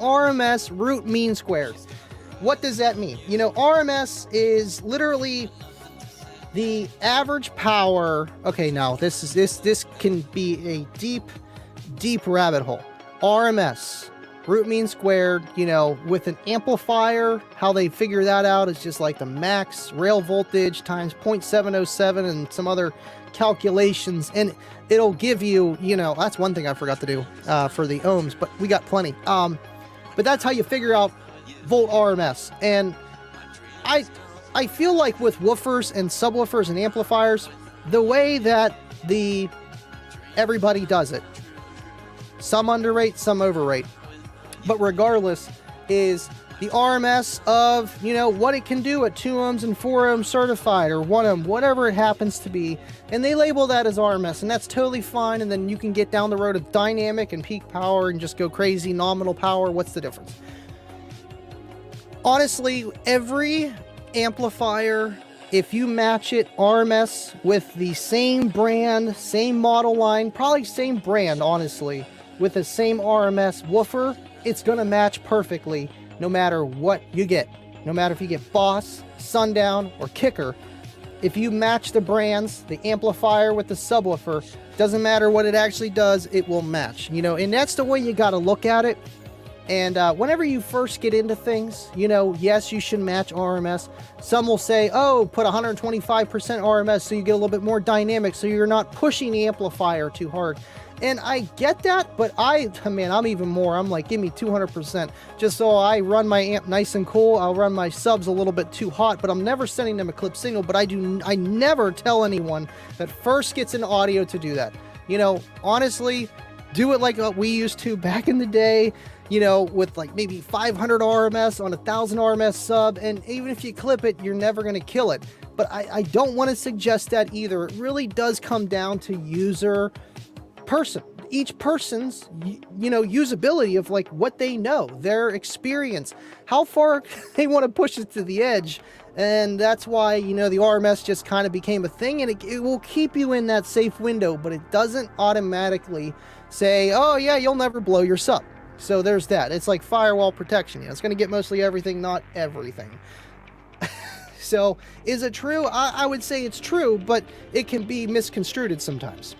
RMS root mean squared. What does that mean? You know, RMS is literally the average power. Okay, now this can be a deep rabbit hole. RMS, root mean squared, you know, with an amplifier, how they figure that out is just like the max rail voltage times 0.707 and some other calculations, and it'll give you, you know, that's one thing I forgot to do for the ohms, but we got plenty. But that's how you figure out volt RMS. And I feel like with woofers and subwoofers and amplifiers, the way that everybody does it, some underrate, some overrate, but regardless, is the RMS of, you know, what it can do at 2 ohms and 4 ohms certified, or 1 ohm, whatever it happens to be, and they label that as RMS, and that's totally fine. And then you can get down the road of dynamic and peak power and just go crazy. Nominal power, what's the difference? Honestly, every amplifier, if you match it RMS with the same brand, same model line, probably same brand, honestly, with the same RMS woofer, it's going to match perfectly no matter what you get. No matter if you get Boss, Sundown, or Kicker, if you match the brands, the amplifier with the subwoofer, doesn't matter what it actually does, it will match. You know, and that's the way you got to look at it. And whenever you first get into things, you know, yes, you should match RMS. Some will say, oh, put 125% RMS so you get a little bit more dynamic, so you're not pushing the amplifier too hard. And I get that, but I'm even more. I'm like, give me 200%. Just so I run my amp nice and cool. I'll run my subs a little bit too hot, but I'm never sending them a clip signal. But I never tell anyone that first gets into audio to do that. You know, honestly, do it like we used to back in the day, you know, with like maybe 500 RMS on 1,000 RMS sub. And even if you clip it, you're never going to kill it. But I don't want to suggest that either. It really does come down to each person's, you know, usability of like what they know, their experience, how far they want to push it to the edge. And that's why, you know, the RMS just kind of became a thing, and it will keep you in that safe window, but it doesn't automatically say, oh yeah, you'll never blow your sub. So there's that. It's like firewall protection. You know, it's going to get mostly everything, not everything. So is it true? I would say it's true, but it can be misconstrued sometimes.